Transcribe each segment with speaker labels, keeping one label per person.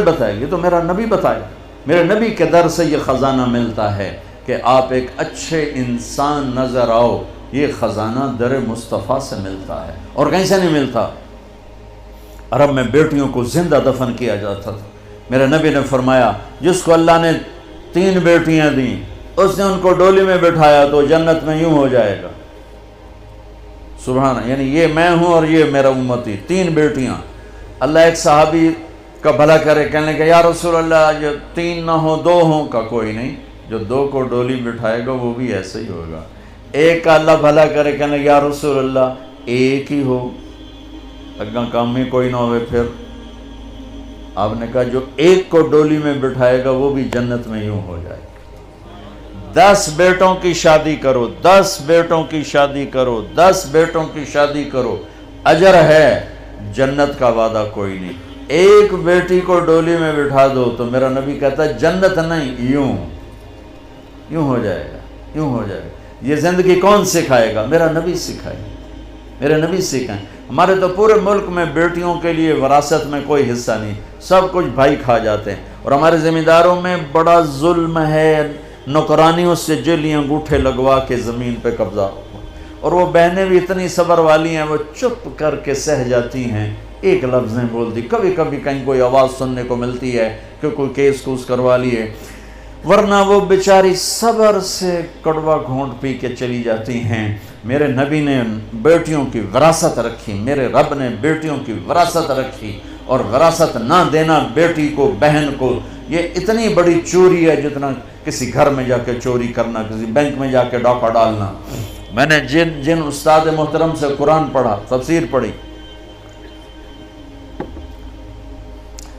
Speaker 1: بتائے گی تو میرا نبی بتائے. میرے نبی کے در سے یہ خزانہ ملتا ہے کہ آپ ایک اچھے انسان نظر آؤ. یہ خزانہ در مصطفیٰ سے ملتا ہے اور کہیں سے نہیں ملتا. عرب میں بیٹیوں کو زندہ دفن کیا جاتا تھا. میرے نبی نے فرمایا جس کو اللہ نے 3 بیٹیاں دیں اس نے ان کو ڈولی میں بٹھایا تو جنت میں یوں ہو جائے گا. سبحان. یعنی یہ میں ہوں اور یہ میرا امتی. 3 بیٹیاں. اللہ ایک صحابی کا بھلا کرے, کہنے کہ یا رسول اللہ جو 3 نہ ہوں 2 ہوں. کا کوئی نہیں, جو 2 کو ڈولی بٹھائے گا وہ بھی ایسے ہی ہوگا. ایک کا اللہ بھلا کرے, کہنے کہ یا رسول اللہ 1 ہی ہو, اگاں کام میں کوئی نہ ہوئے. پھر آپ نے کہا جو 1 کو ڈولی میں بٹھائے گا وہ بھی جنت میں یوں ہو جائے. 10 بیٹوں کی شادی کرو, 10 بیٹوں کی شادی کرو, 10 بیٹوں کی شادی کرو, اجر ہے, جنت کا وعدہ کوئی نہیں. 1 بیٹی کو ڈولی میں بٹھا دو تو میرا نبی کہتا ہے جنت نہیں, یوں ہو جائے گا, یوں ہو جائے گا. یہ زندگی کون سکھائے گا؟ میرا نبی سکھائے, میرے نبی سکھائیں. ہمارے تو پورے ملک میں بیٹیوں کے لیے وراثت میں کوئی حصہ نہیں, سب کچھ بھائی کھا جاتے ہیں. اور ہمارے زمینداروں میں بڑا ظلم ہے, نوکرانیوں سے جیلی انگوٹھے لگوا کے زمین پہ قبضہ. اور وہ بہنیں بھی اتنی صبر والی ہیں, وہ چپ کر کے سہ جاتی ہیں, ایک لفظ نہیں بولتی. کبھی کبھی کہیں کوئی آواز سننے کو ملتی ہے کہ کوئی کیس کوس کروا لیے, ورنہ وہ بیچاری صبر سے کڑوا گھونٹ پی کے چلی جاتی ہیں. میرے نبی نے بیٹیوں کی وراثت رکھی, میرے رب نے بیٹیوں کی وراثت رکھی. اور وراثت نہ دینا بیٹی کو, بہن کو, یہ اتنی بڑی چوری ہے جتنا کسی گھر میں جا کے چوری کرنا, کسی بینک میں جا کے ڈاکہ ڈالنا. میں نے جن استاد محترم سے قرآن پڑھا, تفسیر پڑھی,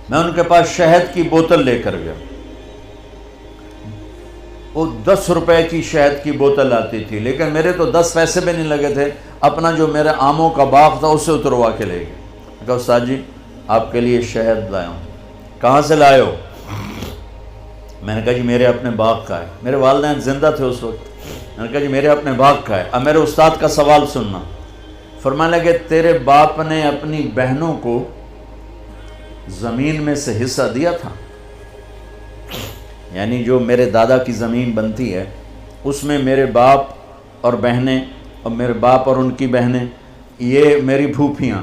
Speaker 1: میں ان کے پاس شہد کی بوتل لے کر گیا. وہ 10 روپے کی شہد کی بوتل آتی تھی, لیکن میرے تو 10 پیسے بھی نہیں لگے تھے. اپنا جو میرے آموں کا باغ تھا اسے اتروا کے لے گئے. کہا استاد جی آپ کے لیے شہد لایا ہوں. کہاں سے لائے ہو؟ میں نے کہا جی میرے اپنے باغ کا ہے. میرے والدین زندہ تھے اس وقت. میں نے کہا جی میرے اپنے باغ کا ہے. اب میرے استاد کا سوال سننا. فرمانے لگے تیرے باپ نے اپنی بہنوں کو زمین میں سے حصہ دیا تھا؟ یعنی جو میرے دادا کی زمین بنتی ہے اس میں میرے باپ اور بہنیں, اور میرے باپ اور ان کی بہنیں, یہ میری پھوپھیاں,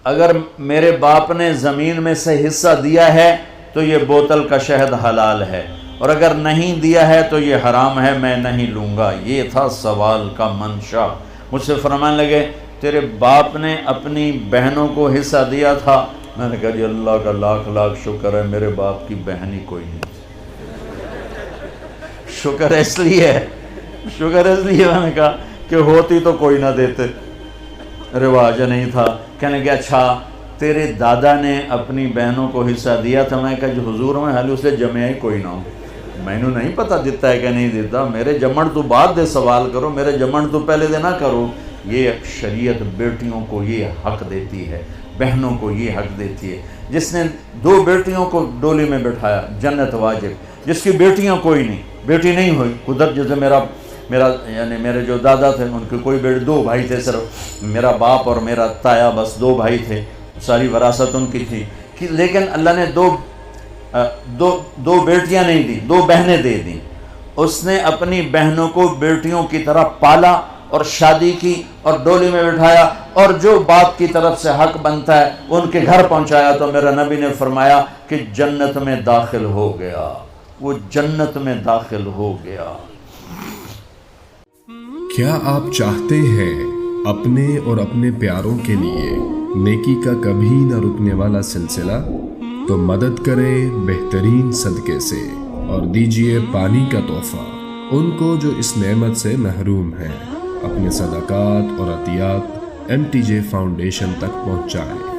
Speaker 1: اگر میرے باپ نے زمین میں سے حصہ دیا ہے تو یہ بوتل کا شہد حلال ہے, اور اگر نہیں دیا ہے تو یہ حرام ہے, میں نہیں لوں گا. یہ تھا سوال کا منشا. مجھ سے فرمانے لگے تیرے باپ نے اپنی بہنوں کو حصہ دیا تھا؟ میں نے کہا جی اللہ کا لاکھ لاکھ شکر ہے میرے باپ کی بہن ہی کوئی نہیں. شکر اس لیے میں نے کہا کہ ہوتی تو کوئی نہ دیتے, رواج نہیں تھا. کہنے کہ اچھا تیرے دادا نے اپنی بہنوں کو حصہ دیا تھا؟ میں کہا جو حضور میں حالی اسے جمعہ ہی کوئی نہ ہو, میں نے نہیں پتہ دیتا ہے کہ نہیں دیتا. میرے جمن تو بعد دے سوال کرو, میرے جمن تو پہلے دے نہ کرو. یہ شریعت بیٹیوں کو یہ حق دیتی ہے, بہنوں کو یہ حق دیتی ہے. جس نے 2 بیٹیوں کو ڈولی میں بٹھایا جنت واجب. جس کی بیٹیاں کوئی نہیں, بیٹی نہیں ہوئی, ادھر جیسے میرا یعنی میرے جو دادا تھے ان کے کوئی بیٹے, 2 بھائی تھے صرف, میرا باپ اور میرا تایا, بس 2 بھائی تھے, ساری وراثت ان کی تھی. لیکن اللہ نے دو بیٹیاں نہیں دی, 2 بہنیں دے دیں. اس نے اپنی بہنوں کو بیٹیوں کی طرح پالا اور شادی کی اور ڈولی میں بٹھایا, اور جو باپ کی طرف سے حق بنتا ہے ان کے گھر پہنچایا. تو میرا نبی نے فرمایا کہ جنت میں داخل ہو گیا, وہ جنت میں داخل ہو گیا.
Speaker 2: کیا آپ چاہتے ہیں اپنے اور اپنے پیاروں کے لیے نیکی کا کبھی نہ رکنے والا سلسلہ؟ تو مدد کریں بہترین صدقے سے اور دیجئے پانی کا تحفہ ان کو جو اس نعمت سے محروم ہیں. اپنے صدقات اور عطیات MTJ فاؤنڈیشن تک پہنچائیں.